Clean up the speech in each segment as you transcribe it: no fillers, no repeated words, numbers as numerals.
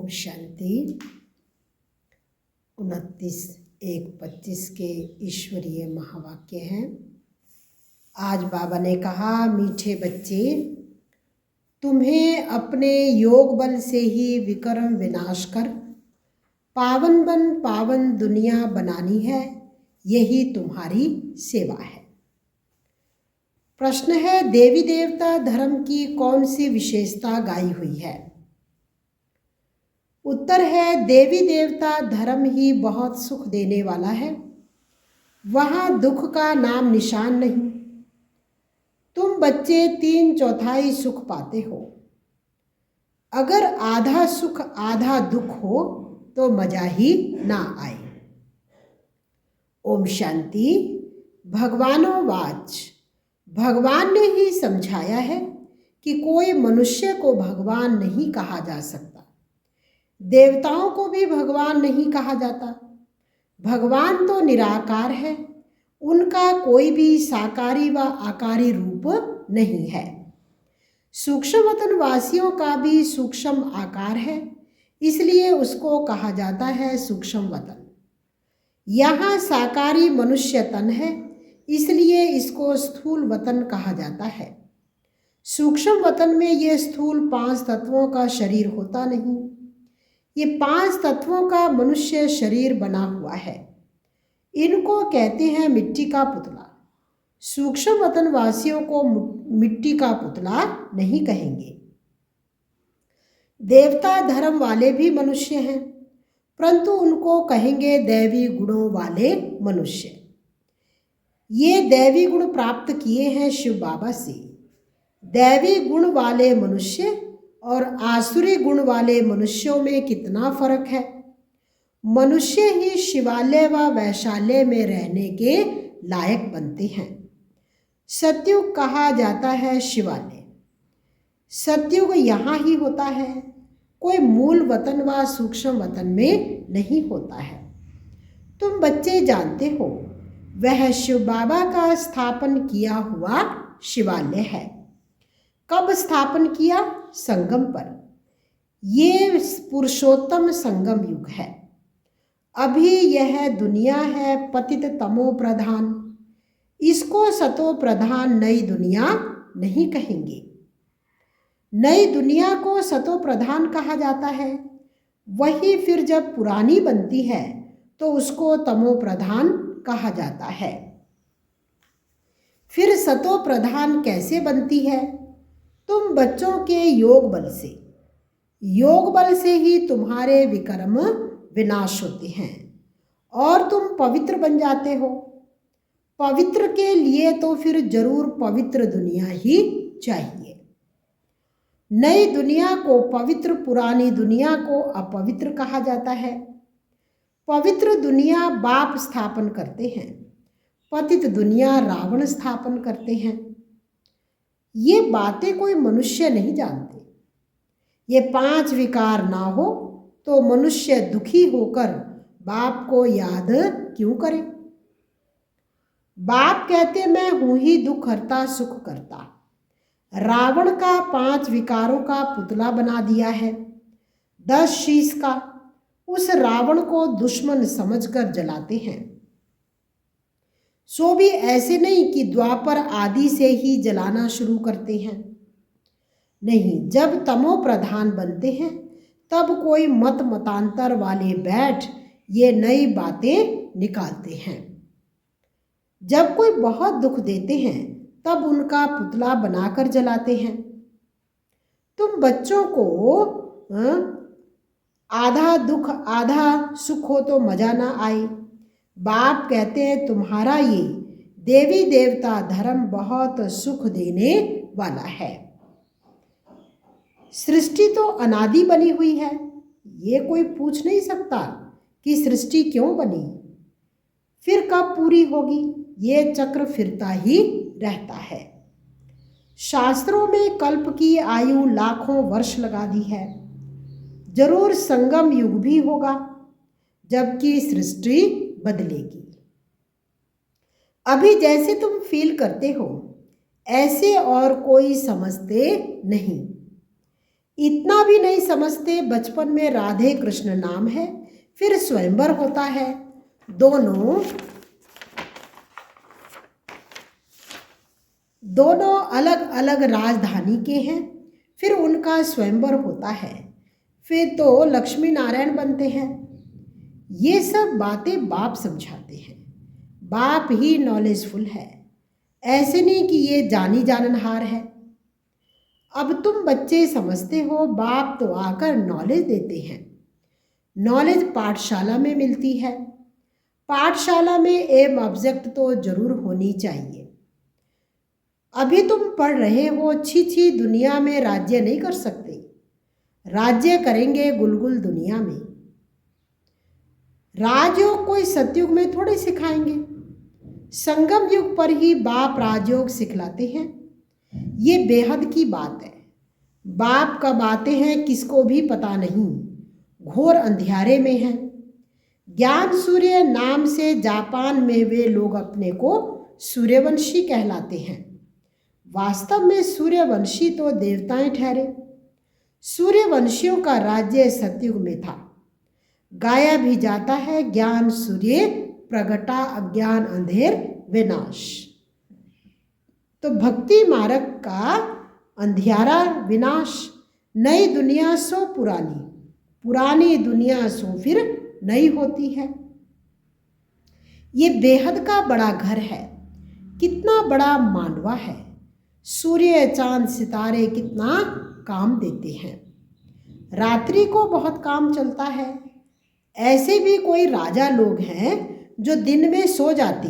ओम शांति। 29/1/25 के ईश्वरीय महावाक्य हैं। आज बाबा ने कहा, मीठे बच्चे, तुम्हें अपने योग बल से ही विकर्म विनाश कर पावन दुनिया बनानी है। यही तुम्हारी सेवा है। प्रश्न है, देवी देवता धर्म की कौन सी विशेषता गाई हुई है? उत्तर है, देवी देवता धर्म ही बहुत सुख देने वाला है। वहाँ दुख का नाम निशान नहीं। तुम बच्चे 3/4 सुख पाते हो। अगर आधा सुख आधा दुख हो तो मजा ही ना आए। ओम शांति। भगवानो वाच, भगवान ने ही समझाया है कि कोई मनुष्य को भगवान नहीं कहा जा सकता। देवताओं को भी भगवान नहीं कहा जाता। भगवान तो निराकार है। उनका कोई भी साकारी व आकारी रूप नहीं है। सूक्ष्म वतन वासियों का भी सूक्ष्म आकार है, इसलिए उसको कहा जाता है सूक्ष्म वतन। यहाँ साकारी मनुष्य तन है, इसलिए इसको स्थूल वतन कहा जाता है। सूक्ष्म वतन में ये स्थूल 5 तत्वों का शरीर होता नहीं। ये 5 तत्वों का मनुष्य शरीर बना हुआ है। इनको कहते हैं मिट्टी का पुतला। सूक्ष्म वतन वासियों को मिट्टी का पुतला नहीं कहेंगे। देवता धर्म वाले भी मनुष्य हैं, परंतु उनको कहेंगे दैवी गुणों वाले मनुष्य। ये दैवी गुण प्राप्त किए हैं शिव बाबा से। दैवी गुण वाले मनुष्य और आसुरी गुण वाले मनुष्यों में कितना फर्क है। मनुष्य ही शिवालय व वैशाल्य में रहने के लायक बनते हैं। सतयुग कहा जाता है शिवालय। सतयुग यहाँ ही होता है, कोई मूल वतन व सूक्ष्म वतन में नहीं होता है। तुम बच्चे जानते हो, वह शिव बाबा का स्थापन किया हुआ शिवालय है। कब स्थापन किया? संगम पर। ये पुरुषोत्तम संगम युग है। अभी यह दुनिया है पतित तमो प्रधान। इसको सतो प्रधान नई दुनिया नहीं कहेंगे। नई दुनिया को सतो प्रधान कहा जाता है। वही फिर जब पुरानी बनती है तो उसको तमो प्रधान कहा जाता है। फिर सतो प्रधान कैसे बनती है? तुम बच्चों के योग बल से। योग बल से ही तुम्हारे विकर्म विनाश होते हैं और तुम पवित्र बन जाते हो। पवित्र के लिए तो फिर जरूर पवित्र दुनिया ही चाहिए। नई दुनिया को पवित्र, पुरानी दुनिया को अपवित्र कहा जाता है। पवित्र दुनिया बाप स्थापन करते हैं, पतित दुनिया रावण स्थापन करते हैं। ये बातें कोई मनुष्य नहीं जानते। ये 5 विकार ना हो तो मनुष्य दुखी होकर बाप को याद क्यों करे? बाप कहते, मैं हूं ही दुख हरता सुख करता। रावण का 5 विकारों का पुतला बना दिया है, 10 शीश का। उस रावण को दुश्मन समझकर जलाते हैं। सो भी ऐसे नहीं कि द्वापर आदि से ही जलाना शुरू करते हैं। नहीं, जब तमो प्रधान बनते हैं तब कोई मत मतांतर वाले बैठ ये नई बातें निकालते हैं। जब कोई बहुत दुख देते हैं तब उनका पुतला बनाकर जलाते हैं। तुम बच्चों को आधा दुख आधा सुख हो तो मजा ना आए। बाप कहते हैं तुम्हारा ये देवी देवता धर्म बहुत सुख देने वाला है। सृष्टि तो अनादि बनी हुई है। ये कोई पूछ नहीं सकता कि सृष्टि क्यों बनी, फिर कब पूरी होगी। ये चक्र फिरता ही रहता है। शास्त्रों में कल्प की आयु लाखों वर्ष लगा दी है। जरूर संगम युग भी होगा, जबकि सृष्टि बदलेगी। अभी जैसे तुम फील करते हो ऐसे और कोई समझते नहीं। इतना भी नहीं समझते, बचपन में राधे कृष्ण नाम है, फिर स्वयंवर होता है, दोनों अलग अलग राजधानी के हैं, फिर उनका स्वयंवर होता है, फिर तो लक्ष्मी नारायण बनते हैं। ये सब बातें बाप समझाते हैं। बाप ही नॉलेजफुल है, ऐसे नहीं कि ये जानी जाननहार है। अब तुम बच्चे समझते हो, बाप तो आकर नॉलेज देते हैं। नॉलेज पाठशाला में मिलती है। पाठशाला में एम ऑब्जेक्ट तो जरूर होनी चाहिए। अभी तुम पढ़ रहे हो, छी छी दुनिया में राज्य नहीं कर सकते, राज्य करेंगे गुलगुल दुनिया में। राजयोग कोई सतयुग में थोड़े सिखाएंगे, संगम युग पर ही बाप राजयोग सिखलाते हैं। ये बेहद की बात है। बाप कब आते हैं किसको भी पता नहीं, घोर अंधियारे में हैं। ज्ञान सूर्य नाम से जापान में वे लोग अपने को सूर्यवंशी कहलाते हैं। वास्तव में सूर्यवंशी तो देवताएं ठहरे। सूर्यवंशियों का राज्य सतयुग में था। गाया भी जाता है, ज्ञान सूर्य प्रगटा, अज्ञान अंधेर विनाश। तो भक्ति मार्ग का अंधियारा विनाश। नई दुनिया सो पुरानी, पुरानी दुनिया सो फिर नई होती है। ये बेहद का बड़ा घर है, कितना बड़ा मांडवा है। सूर्य चांद सितारे कितना काम देते हैं। रात्रि को बहुत काम चलता है। ऐसे भी कोई राजा लोग हैं जो दिन में सो जाते,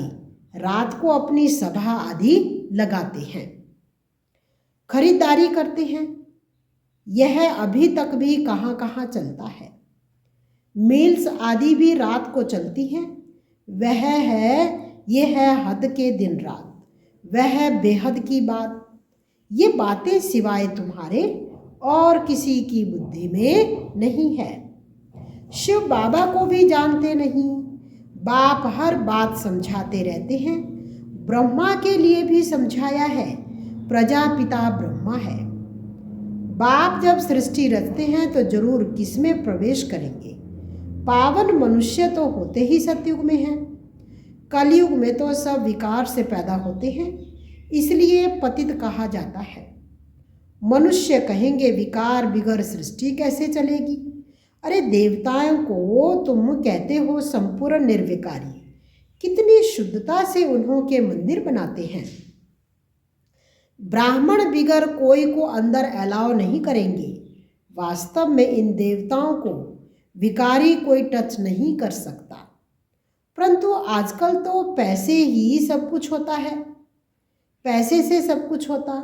रात को अपनी सभा आदि लगाते हैं, खरीदारी करते हैं। यह अभी तक भी कहाँ कहाँ चलता है। मिल्स आदि भी रात को चलती हैं। यह है हद के दिन रात, वह बेहद की बात। ये बातें सिवाय तुम्हारे और किसी की बुद्धि में नहीं है। शिव बाबा को भी जानते नहीं। बाप हर बात समझाते रहते हैं। ब्रह्मा के लिए भी समझाया है, प्रजापिता ब्रह्मा है। बाप जब सृष्टि रचते हैं तो जरूर किसमें प्रवेश करेंगे। पावन मनुष्य तो होते ही सतयुग में हैं। कलयुग में तो सब विकार से पैदा होते हैं, इसलिए पतित कहा जाता है। मनुष्य कहेंगे विकार बिगर सृष्टि कैसे चलेगी। अरे देवताओं को तुम कहते हो संपूर्ण निर्विकारी, कितनी शुद्धता से उन्हों के मंदिर बनाते हैं। ब्राह्मण बिगर कोई को अंदर अलाउ नहीं करेंगे। वास्तव में इन देवताओं को विकारी कोई टच नहीं कर सकता। परंतु आजकल तो पैसे ही सब कुछ होता है, पैसे से सब कुछ होता।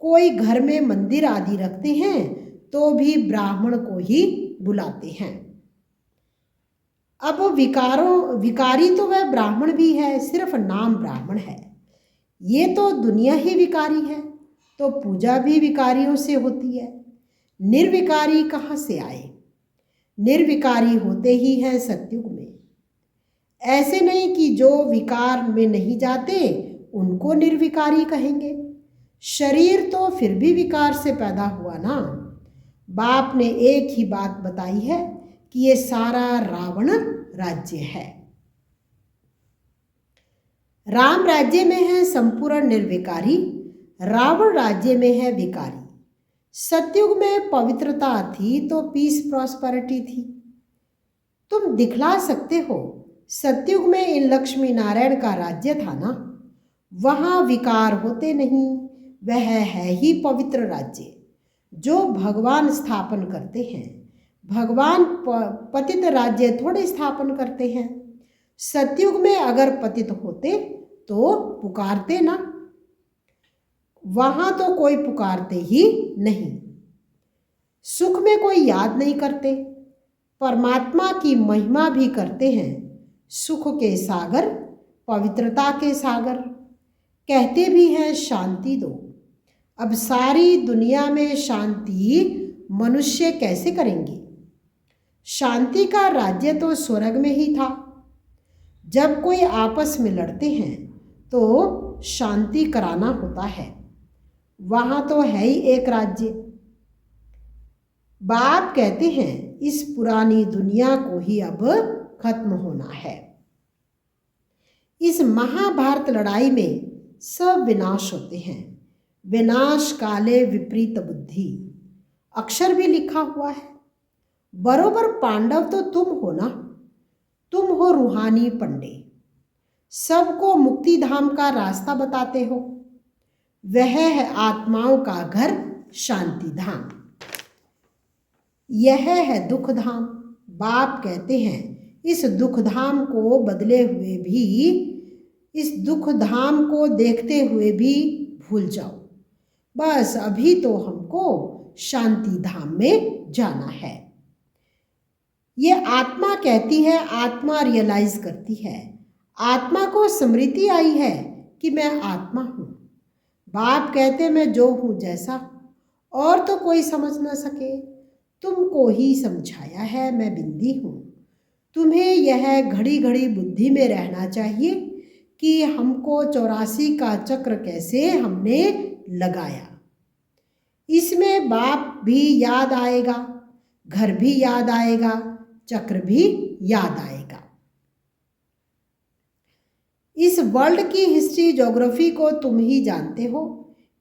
कोई घर में मंदिर आदि रखते हैं तो भी ब्राह्मण को ही बुलाते हैं। अब विकारी तो वह ब्राह्मण भी है, सिर्फ नाम ब्राह्मण है। ये तो दुनिया ही विकारी है, तो पूजा भी विकारियों से होती है। निर्विकारी कहाँ से आए। निर्विकारी होते ही हैं सतयुग में। ऐसे नहीं कि जो विकार में नहीं जाते उनको निर्विकारी कहेंगे। शरीर तो फिर भी विकार से पैदा हुआ ना। बाप ने एक ही बात बताई है कि ये सारा रावण राज्य है। राम राज्य में है संपूर्ण निर्विकारी, रावण राज्य में है विकारी। सतयुग में पवित्रता थी तो पीस प्रॉस्पेरिटी थी। तुम दिखला सकते हो, सतयुग में इन लक्ष्मी नारायण का राज्य था ना, वहाँ विकार होते नहीं। वह है ही पवित्र राज्य जो भगवान स्थापन करते हैं। भगवान पतित राज्य थोड़े स्थापन करते हैं। सतयुग में अगर पतित होते तो पुकारते ना, वहाँ तो कोई पुकारते ही नहीं। सुख में कोई याद नहीं करते, परमात्मा की महिमा भी करते हैं। सुख के सागर, पवित्रता के सागर, कहते भी हैं शांति दो। अब सारी दुनिया में शांति मनुष्य कैसे करेंगे। शांति का राज्य तो स्वर्ग में ही था। जब कोई आपस में लड़ते हैं तो शांति कराना होता है, वहाँ तो है ही एक राज्य। बाप कहते हैं इस पुरानी दुनिया को ही अब खत्म होना है। इस महाभारत लड़ाई में सब विनाश होते हैं। विनाश काले विपरीत बुद्धि अक्षर भी लिखा हुआ है। बरोबर पांडव तो तुम हो ना, तुम हो रूहानी पंडे, सबको मुक्ति धाम का रास्ता बताते हो। वह है आत्माओं का घर शांति धाम, यह है दुख धाम। बाप कहते हैं इस दुख धाम को बदले हुए भी, इस दुख धाम को देखते हुए भी भूल जाओ। बस अभी तो हमको शांति धाम में जाना है। ये आत्मा कहती है, आत्मा रियलाइज करती है, आत्मा को स्मृति आई है कि मैं आत्मा हूँ। बाप कहते मैं जो हूँ जैसा, और तो कोई समझ ना सके, तुमको ही समझाया है मैं बिंदी हूँ। तुम्हें यह घड़ी घड़ी बुद्धि में रहना चाहिए कि हमको 84 का चक्र कैसे हमने लगाया। इसमें बाप भी याद आएगा, घर भी याद आएगा, चक्र भी याद आएगा। इस वर्ल्ड की हिस्ट्री ज्योग्राफी को तुम ही जानते हो,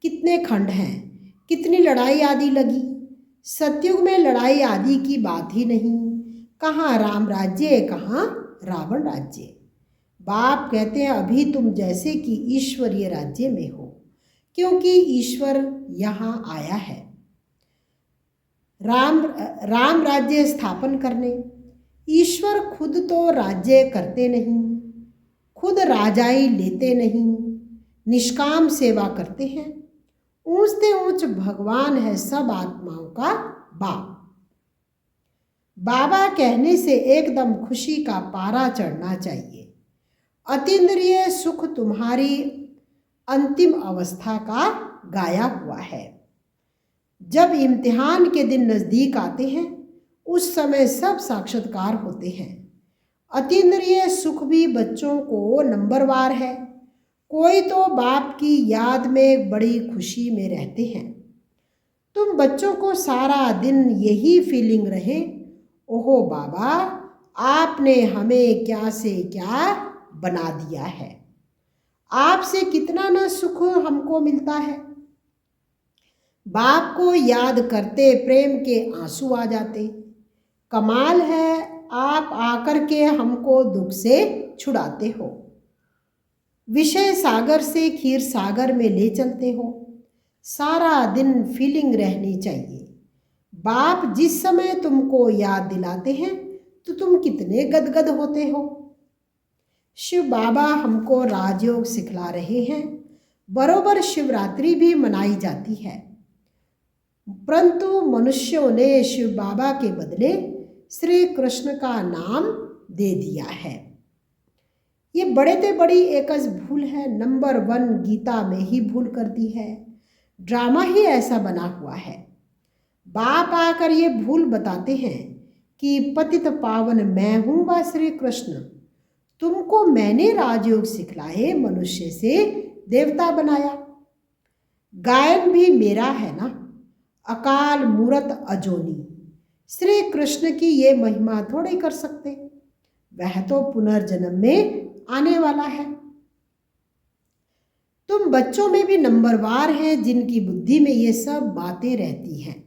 कितने खंड हैं, कितनी लड़ाई आदि लगी। सतयुग में लड़ाई आदि की बात ही नहीं, कहाँ राम राज्य, कहाँ रावण राज्य। बाप कहते हैं अभी तुम जैसे कि ईश्वरीय राज्य में हो, क्योंकि ईश्वर यहाँ आया है राम राज्य स्थापन करने। ईश्वर खुद तो राज्य करते नहीं, खुद राजाई लेते नहीं, निष्काम सेवा करते हैं। ऊंचते ऊंच भगवान है सब आत्माओं का बाप। बाबा कहने से एकदम खुशी का पारा चढ़ना चाहिए। अतीन्द्रिय सुख तुम्हारी अंतिम अवस्था का गाया हुआ है। जब इम्तिहान के दिन नज़दीक आते हैं उस समय सब साक्षात्कार होते हैं। अतीन्द्रिय सुख भी बच्चों को नंबरवार है। कोई तो बाप की याद में बड़ी खुशी में रहते हैं। तुम बच्चों को सारा दिन यही फीलिंग रहे, ओहो बाबा आपने हमें क्या से क्या बना दिया है, आपसे कितना न सुख हमको मिलता है। बाप को याद करते प्रेम के आंसू आ जाते। कमाल है, आप आकर के हमको दुख से छुड़ाते हो, विषय सागर से क्षीर सागर में ले चलते हो। सारा दिन फीलिंग रहनी चाहिए। बाप जिस समय तुमको याद दिलाते हैं तो तुम कितने गदगद होते हो। शिव बाबा हमको राजयोग सिखला रहे हैं। बरोबर शिवरात्रि भी मनाई जाती है, परंतु मनुष्यों ने शिव बाबा के बदले श्री कृष्ण का नाम दे दिया है। ये बड़े ते बड़ी एकच भूल है। नंबर 1 गीता में ही भूल कर दी है। ड्रामा ही ऐसा बना हुआ है। बाप आकर ये भूल बताते हैं कि पतित पावन मैं हूँ व श्री कृष्ण, तुमको मैंने राजयोग सिखलाए, मनुष्य से देवता बनाया। गायन भी मेरा है ना, अकाल मूरत अजोनी। श्री कृष्ण की ये महिमा थोड़ी कर सकते, वह तो पुनर्जन्म में आने वाला है। तुम बच्चों में भी नंबरवार हैं जिनकी बुद्धि में ये सब बातें रहती हैं।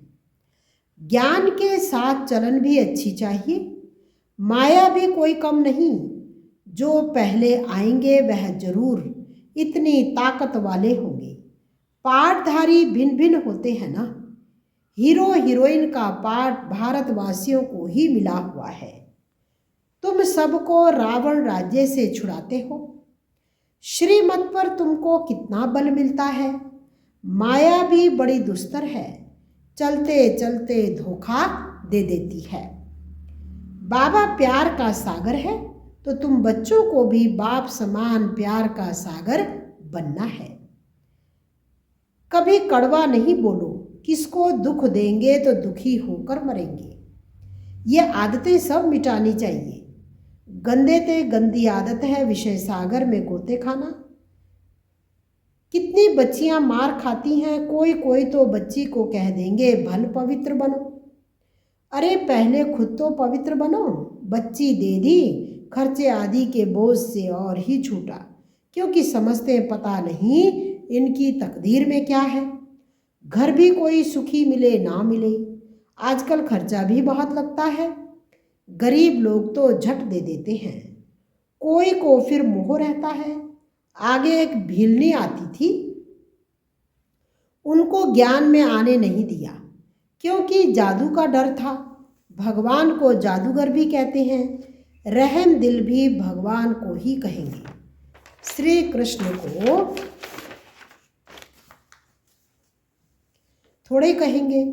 ज्ञान के साथ चलन भी अच्छी चाहिए, माया भी कोई कम नहीं। जो पहले आएंगे वह जरूर इतनी ताकत वाले होंगे। पाठधारी भिन्न भिन्न होते हैं ना। हीरो हीरोइन का पाठ भारतवासियों को ही मिला हुआ है। तुम सबको रावण राज्य से छुड़ाते हो। श्रीमत पर तुमको कितना बल मिलता है। माया भी बड़ी दुस्तर है, चलते चलते धोखा दे देती है। बाबा प्यार का सागर है तो तुम बच्चों को भी बाप समान प्यार का सागर बनना है। कभी कड़वा नहीं बोलो, किसको दुख देंगे तो दुखी होकर मरेंगे। ये आदतें सब मिटानी चाहिए। गंदे ते गंदी आदत है विषय सागर में गोते खाना। कितनी बच्चियां मार खाती हैं, कोई कोई तो बच्ची को कह देंगे भल पवित्र बनो। अरे पहले खुद तो पवित्र बनो। बच्ची दे दी, खर्चे आदि के बोझ से और ही छूटा, क्योंकि समझते पता नहीं इनकी तकदीर में क्या है। घर भी कोई सुखी मिले ना मिले, आजकल खर्चा भी बहुत लगता है। गरीब लोग तो झट दे देते हैं, कोई को फिर मोह रहता है। आगे एक भीलनी आती थी, उनको ज्ञान में आने नहीं दिया, क्योंकि जादू का डर था। भगवान को जादूगर भी कहते हैं, रहम दिल भी भगवान को ही कहेंगे। श्री कृष्ण को थोड़े कहेंगे।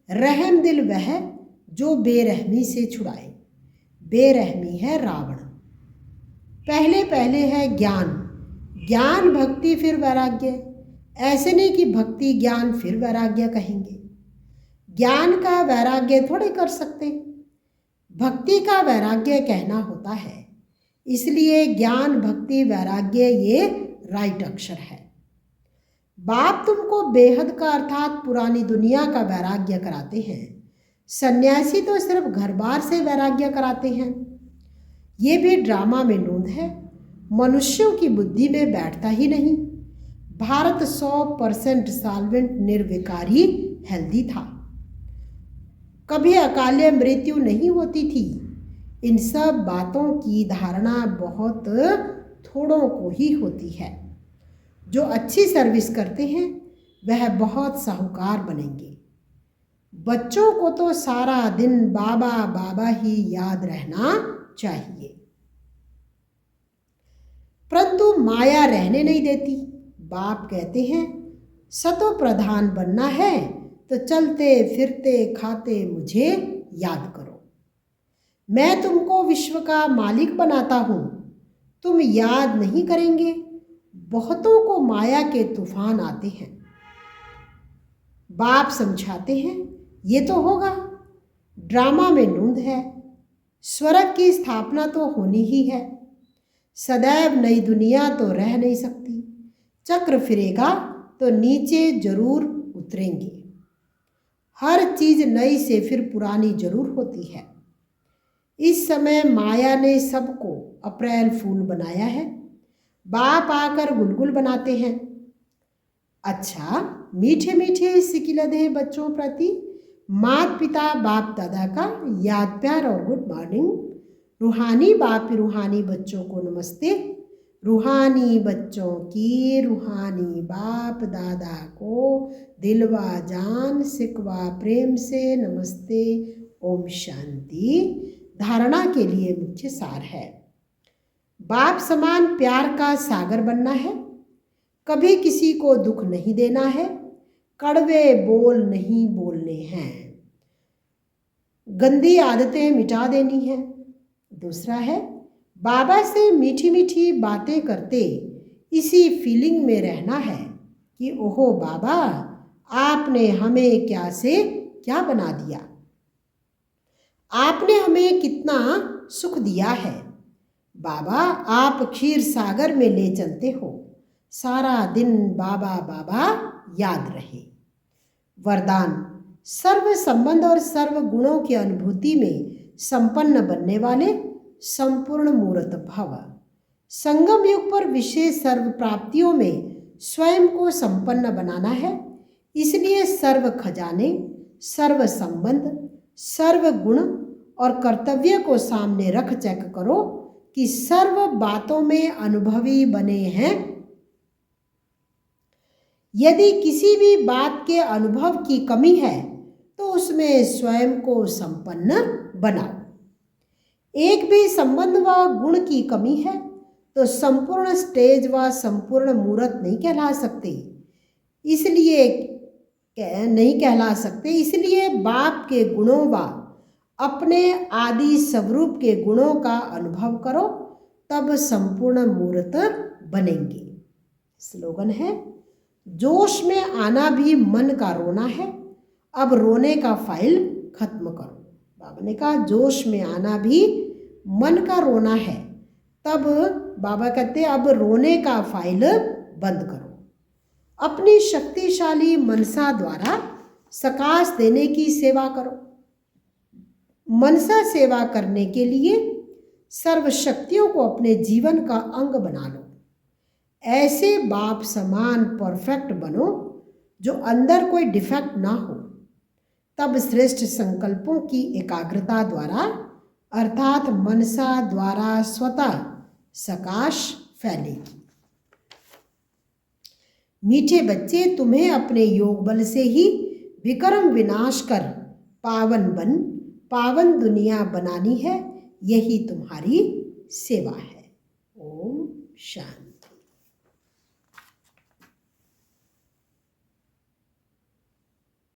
रहम दिल वह जो बेरहमी से छुड़ाए। बेरहमी है रावण। पहले पहले है ज्ञान, ज्ञान भक्ति फिर वैराग्य। ऐसे नहीं कि भक्ति ज्ञान फिर वैराग्य कहेंगे। ज्ञान का वैराग्य थोड़े कर सकते, भक्ति का वैराग्य कहना होता है। इसलिए ज्ञान भक्ति वैराग्य ये राइट अक्षर है। बाप तुमको बेहद का अर्थात पुरानी दुनिया का वैराग्य कराते हैं। सन्यासी तो सिर्फ घर बार से वैराग्य कराते हैं। ये भी ड्रामा में नोंद है, मनुष्यों की बुद्धि में बैठता ही नहीं। भारत 100% सॉल्वेंट निर्विकारी हेल्दी था, कभी अकाले मृत्यु नहीं होती थी। इन सब बातों की धारणा बहुत थोड़ों को ही होती है। जो अच्छी सर्विस करते हैं वह बहुत साहूकार बनेंगे। बच्चों को तो सारा दिन बाबा बाबा ही याद रहना चाहिए, परंतु माया रहने नहीं देती। बाप कहते हैं, सतो प्रधान बनना है तो चलते फिरते खाते मुझे याद करो। मैं तुमको विश्व का मालिक बनाता हूँ, तुम याद नहीं करेंगे। बहुतों को माया के तूफान आते हैं। बाप समझाते हैं, ये तो होगा, ड्रामा में नूंद है। स्वर्ग की स्थापना तो होनी ही है। सदैव नई दुनिया तो रह नहीं सकती। चक्र फिरेगा तो नीचे जरूर उतरेंगे। हर चीज नई से फिर पुरानी जरूर होती है। इस समय माया ने सबको अप्रैल फूल बनाया है। बाप आकर गुलगुल बनाते हैं। अच्छा, मीठे मीठे सिकिलधे बच्चों प्रति माता पिता बाप दादा का याद प्यार और गुड मॉर्निंग। रूहानी बाप रूहानी बच्चों को नमस्ते। रूहानी बच्चों की रूहानी बाप दादा को दिलवा जान सिकवा प्रेम से नमस्ते। ओम शांति। धारणा के लिए मुख्य सार है, बाप समान प्यार का सागर बनना है। कभी किसी को दुख नहीं देना है। कड़वे बोल नहीं बोलने हैं। गंदी आदतें मिटा देनी है। दूसरा है, बाबा से मीठी मीठी बातें करते इसी फीलिंग में रहना है कि ओहो बाबा, आपने हमें क्या से क्या बना दिया, आपने हमें कितना सुख दिया है। बाबा, आप क्षीर सागर में ले चलते हो। सारा दिन बाबा बाबा याद रहे। वरदान, सर्व संबंध और सर्व गुणों की अनुभूति में संपन्न बनने वाले संपूर्ण मूर्त भव। संगम युग पर विशेष सर्व प्राप्तियों में स्वयं को संपन्न बनाना है। इसलिए सर्व खजाने, सर्व संबंध, सर्व गुण और कर्तव्य को सामने रख चेक करो कि सर्व बातों में अनुभवी बने हैं। यदि किसी भी बात के अनुभव की कमी है तो उसमें स्वयं को संपन्न बनाओ। एक भी संबंध व गुण की कमी है तो संपूर्ण स्टेज व संपूर्ण मूर्त नहीं कहला सकते। इसलिए बाप के गुणों व अपने आदि स्वरूप के गुणों का अनुभव करो, तब संपूर्ण मूर्त बनेंगे। स्लोगन है, जोश में आना भी मन का रोना है, अब रोने का फाइल खत्म करो। बाबा ने कहा जोश में आना भी मन का रोना है, तब बाबा कहते अब रोने का फाइल बंद करो। अपनी शक्तिशाली मनसा द्वारा सकाश देने की सेवा करो। मनसा सेवा करने के लिए सर्वशक्तियों को अपने जीवन का अंग बना लो। ऐसे बाप समान परफेक्ट बनो जो अंदर कोई डिफेक्ट ना हो। तब श्रेष्ठ संकल्पों की एकाग्रता द्वारा अर्थात मनसा द्वारा स्वतः सकाश फैलेगी। मीठे बच्चे, तुम्हें अपने योग बल से ही विक्रम विनाश कर पावन दुनिया बनानी है। यही तुम्हारी सेवा है। ओम शांति।